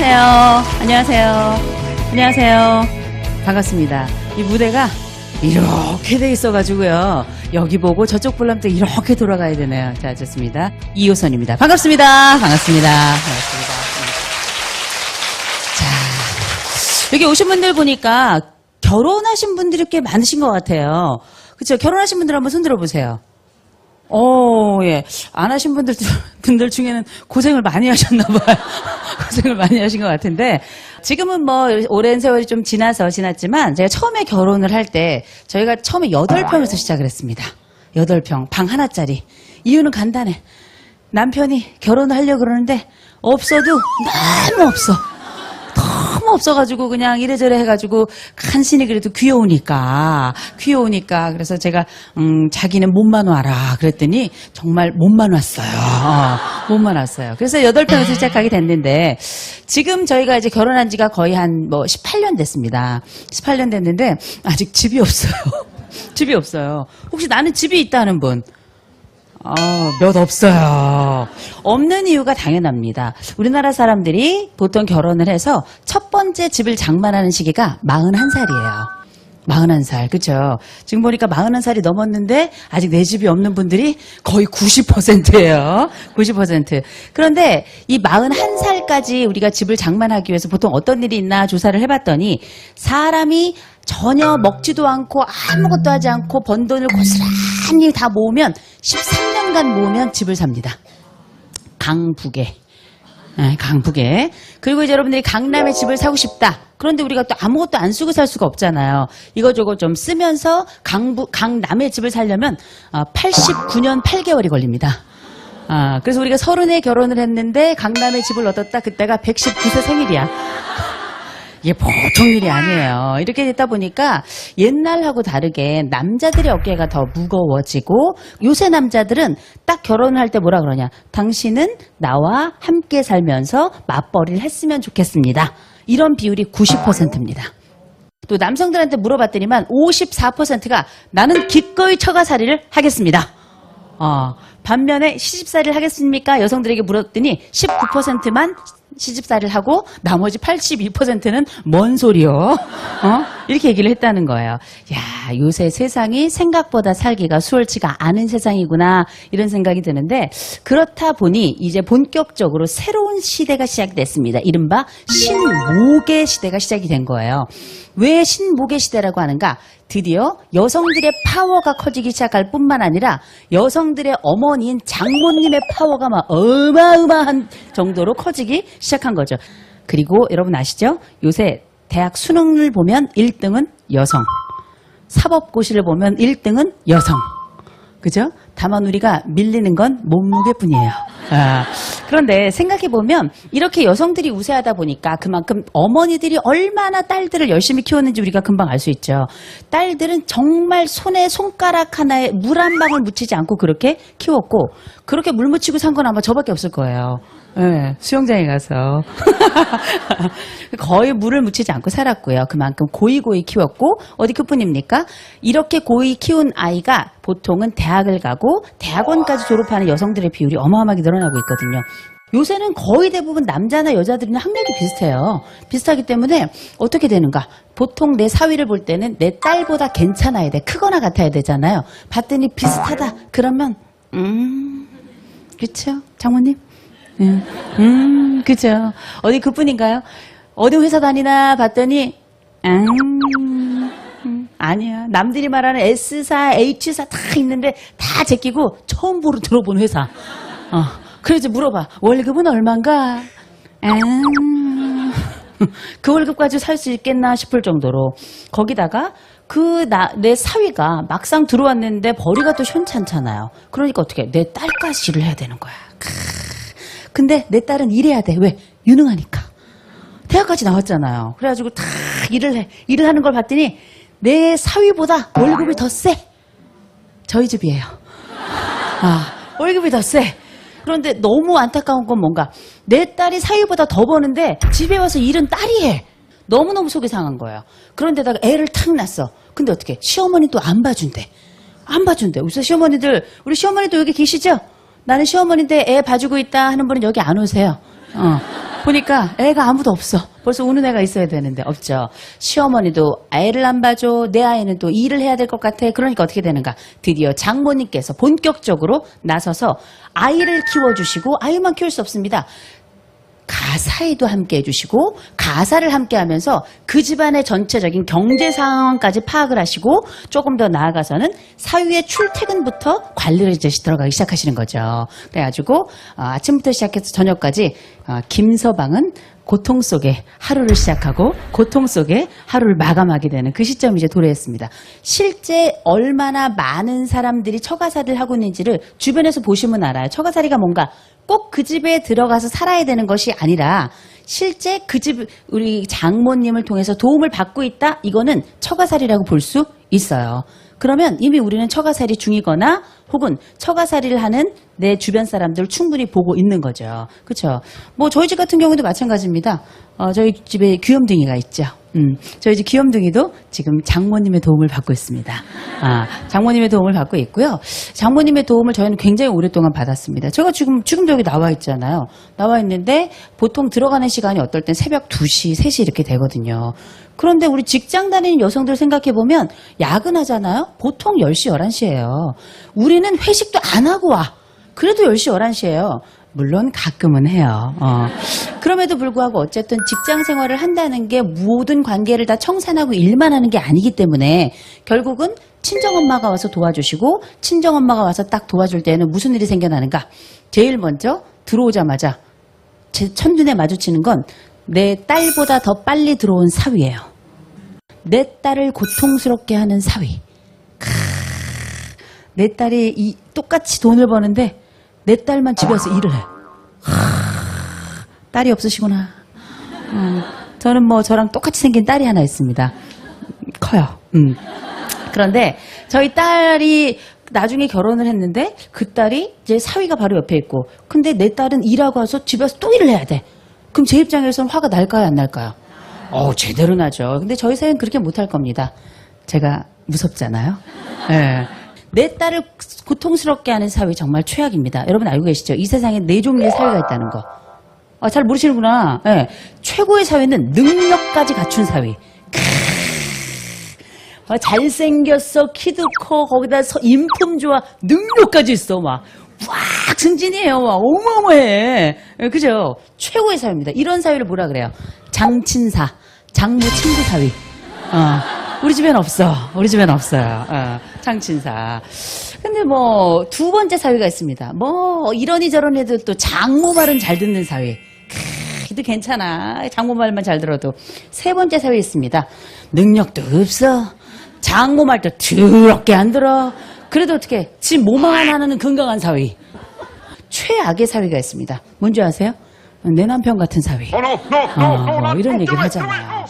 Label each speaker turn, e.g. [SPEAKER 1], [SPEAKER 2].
[SPEAKER 1] 안녕하세요. 안녕하세요. 안녕하세요. 반갑습니다. 이 무대가 이렇게 돼 있어가지고요. 여기 보고 저쪽 보려면 또 이렇게 돌아가야 되네요. 자, 좋습니다. 이효선입니다. 반갑습니다. 반갑습니다. 반갑습니다. 자, 여기 오신 분들 보니까 결혼하신 분들이 꽤 많으신 것 같아요. 그렇죠? 결혼하신 분들 한번 손 들어보세요. 예. 안 하신 분들 중에는 고생을 많이 하셨나 봐요. 고생을 많이 하신 것 같은데, 지금은 뭐, 오랜 세월이 좀 지났지만, 제가 처음에 결혼을 할 때, 저희가 처음에 8평에서 시작을 했습니다. 8평, 방 하나짜리. 이유는 간단해. 남편이 결혼을 하려고 그러는데, 없어도 너무 없어. 너무 없어가지고 그냥 이래저래 해가지고 간신히 그래도 귀여우니까 그래서 제가 자기는 몸만 와라 그랬더니 정말 몸만 왔어요. 몸만 왔어요. 그래서 8평에서 시작하게 됐는데 지금 저희가 이제 결혼한 지가 거의 한 18년 됐습니다. 18년 됐는데 아직 집이 없어요. 집이 없어요. 혹시 나는 집이 있다는 분? 몇 없어요. 없는 이유가 당연합니다. 우리나라 사람들이 보통 결혼을 해서 첫 번째 집을 장만하는 시기가 41살이에요. 41살, 그쵸? 지금 보니까 41살이 넘었는데 아직 내 집이 없는 분들이 거의 90%예요. 90%. 그런데 이 41살까지 우리가 집을 장만하기 위해서 보통 어떤 일이 있나 조사를 해봤더니 사람이 전혀 먹지도 않고 아무것도 하지 않고 번 돈을 고스란히 다 모으면 13년간 모으면 집을 삽니다. 강북에. 강북에. 그리고 이제 여러분들이 강남에 집을 사고 싶다. 그런데 우리가 또 아무것도 안 쓰고 살 수가 없잖아요. 이거저거 좀 쓰면서 강남에 집을 살려면 89년 8개월이 걸립니다. 그래서 우리가 30에 결혼을 했는데 강남에 집을 얻었다. 그때가 119세 생일이야. 이게 보통 일이 아니에요. 이렇게 됐다 보니까 옛날하고 다르게 남자들의 어깨가 더 무거워지고 요새 남자들은 딱 결혼을 할 때 뭐라 그러냐. 당신은 나와 함께 살면서 맞벌이를 했으면 좋겠습니다. 이런 비율이 90%입니다. 또 남성들한테 물어봤더니만 54%가 나는 기꺼이 처가살이를 하겠습니다. 반면에 시집살이를 하겠습니까? 여성들에게 물었더니 19%만 시집살이를 하고 나머지 82%는 뭔 소리요? 이렇게 얘기를 했다는 거예요. 야, 요새 세상이 생각보다 살기가 수월치가 않은 세상이구나 이런 생각이 드는데 그렇다 보니 이제 본격적으로 새로운 시대가 시작됐습니다. 이른바 신모계 시대가 시작이 된 거예요. 왜 신모계 시대라고 하는가? 드디어 여성들의 파워가 커지기 시작할 뿐만 아니라 여성들의 어머니인 장모님의 파워가 막 어마어마한 정도로 커지기 시작한 거죠. 그리고 여러분 아시죠? 요새 대학 수능을 보면 1등은 여성, 사법고시를 보면 1등은 여성. 그죠? 다만 우리가 밀리는 건 몸무게뿐이에요. 그런데 생각해보면 이렇게 여성들이 우세하다 보니까 그만큼 어머니들이 얼마나 딸들을 열심히 키웠는지 우리가 금방 알 수 있죠. 딸들은 정말 손에 손가락 하나에 물 한 방울 묻히지 않고 그렇게 키웠고 그렇게 물 묻히고 산 건 아마 저밖에 없을 거예요. 네, 수영장에 가서 거의 물을 묻히지 않고 살았고요. 그만큼 고이고이 키웠고 어디 그뿐입니까? 이렇게 고이 키운 아이가 보통은 대학을 가고 대학원까지 졸업하는 여성들의 비율이 어마어마하게 늘어나고 있거든요. 요새는 거의 대부분 남자나 여자들이나 학력이 비슷해요. 비슷하기 때문에 어떻게 되는가? 보통 내 사위를 볼 때는 내 딸보다 괜찮아야 돼. 크거나 같아야 되잖아요. 봤더니 비슷하다. 그러면 그렇죠? 장모님? 그죠. 어디 그뿐인가요? 어디 회사 다니나 봤더니, 아니야. 남들이 말하는 S사, H사 다 있는데 다 제끼고 처음 들어본 회사. 그래서 물어봐. 월급은 얼만가? 그 월급 가지고 살 수 있겠나 싶을 정도로. 거기다가 내 사위가 막상 들어왔는데 벌이가 또 현찮잖아요. 그러니까 어떻게 내 딸까지 일을 해야 되는 거야. 근데 내 딸은 일해야 돼. 왜? 유능하니까. 대학까지 나왔잖아요. 그래가지고 다 일을 해. 일을 하는 걸 봤더니 내 사위보다 월급이 더 세. 저희 집이에요. 월급이 더 세. 그런데 너무 안타까운 건 뭔가 내 딸이 사위보다 더 버는데 집에 와서 일은 딸이 해. 너무너무 속이 상한 거예요. 그런데다가 애를 탁 낳았어. 근데 어떻게 시어머니도 안 봐준대. 안 봐준대. 우리 시어머니도 여기 계시죠? 나는 시어머니인데 애 봐주고 있다 하는 분은 여기 안 오세요. 보니까 애가 아무도 없어. 벌써 우는 애가 있어야 되는데 없죠. 시어머니도 애를 안 봐줘. 내 아이는 또 일을 해야 될 것 같아. 그러니까 어떻게 되는가. 드디어 장모님께서 본격적으로 나서서 아이를 키워주시고 아이만 키울 수 없습니다. 가사에도 함께 해주시고 가사를 함께 하면서 그 집안의 전체적인 경제 상황까지 파악을 하시고 조금 더 나아가서는 사위의 출퇴근부터 관리를 이제 들어가기 시작하시는 거죠. 그래가지고 아침부터 시작해서 저녁까지 김서방은 고통 속에 하루를 시작하고 고통 속에 하루를 마감하게 되는 그 시점이 이제 도래했습니다. 실제 얼마나 많은 사람들이 처가살이를 하고 있는지를 주변에서 보시면 알아요. 처가살이가 뭔가 꼭 그 집에 들어가서 살아야 되는 것이 아니라 실제 그 집 우리 장모님을 통해서 도움을 받고 있다. 이거는 처가살이라고 볼 수 있어요. 그러면 이미 우리는 처가살이 중이거나 혹은 처가살이를 하는 내 주변 사람들 충분히 보고 있는 거죠. 그렇죠? 뭐 저희 집 같은 경우도 마찬가지입니다. 저희 집에 귀염둥이가 있죠. 저희 집 귀염둥이도 지금 장모님의 도움을 받고 있습니다. 장모님의 도움을 받고 있고요. 장모님의 도움을 저희는 굉장히 오랫동안 받았습니다. 제가 지금도 여기 나와 있잖아요. 나와 있는데 보통 들어가는 시간이 어떨 땐 새벽 2시, 3시 이렇게 되거든요. 그런데 우리 직장 다니는 여성들 생각해보면 야근하잖아요. 보통 10시, 11시예요. 우리는 회식도 안 하고 와. 그래도 10시, 11시예요. 물론 가끔은 해요. 그럼에도 불구하고 어쨌든 직장 생활을 한다는 게 모든 관계를 다 청산하고 일만 하는 게 아니기 때문에 결국은 친정엄마가 와서 도와주시고 친정엄마가 와서 딱 도와줄 때는 무슨 일이 생겨나는가. 제일 먼저 들어오자마자 제 첫눈에 마주치는 건 내 딸보다 더 빨리 들어온 사위예요. 내 딸을 고통스럽게 하는 사위. 내 딸이 똑같이 돈을 버는데 내 딸만 집에 와서 일을 해. 딸이 없으시구나. 저는 뭐 저랑 똑같이 생긴 딸이 하나 있습니다. 커요. 그런데 저희 딸이 나중에 결혼을 했는데 그 딸이 이제 사위가 바로 옆에 있고 근데 내 딸은 일하고 와서 집에 와서 또 일을 해야 돼. 그럼 제 입장에서는 화가 날까요 안 날까요? 제대로 나죠. 근데 저희 사위는 그렇게 못할 겁니다. 제가 무섭잖아요. 네. 내 딸을 고통스럽게 하는 사위 정말 최악입니다. 여러분 알고 계시죠? 이 세상에 4종류의 사위가 있다는 거. 잘 모르시는구나. 네. 최고의 사위는 능력까지 갖춘 사위. 잘생겼어, 키도 커, 거기다 인품 좋아, 능력까지 있어, 막. 꽉 승진이에요, 막. 어마어마해. 그죠? 최고의 사위입니다. 이런 사위를 뭐라 그래요? 장친사, 장모 친구 사위. 우리 집엔 없어. 우리 집엔 없어요. 장친사. 근데 뭐, 2번째 사위가 있습니다. 뭐, 이러니 저러니 해도 또 장모 말은 잘 듣는 사위. 그래도 괜찮아. 장모 말만 잘 들어도. 3번째 사위 있습니다. 능력도 없어. 장모 말도 더럽게 안 들어. 그래도 어떻게? 지 몸만 하나는 건강한 사위. 최악의 사위가 있습니다. 뭔지 아세요? 내 남편 같은 사위. 뭐 이런 얘기를 하잖아요.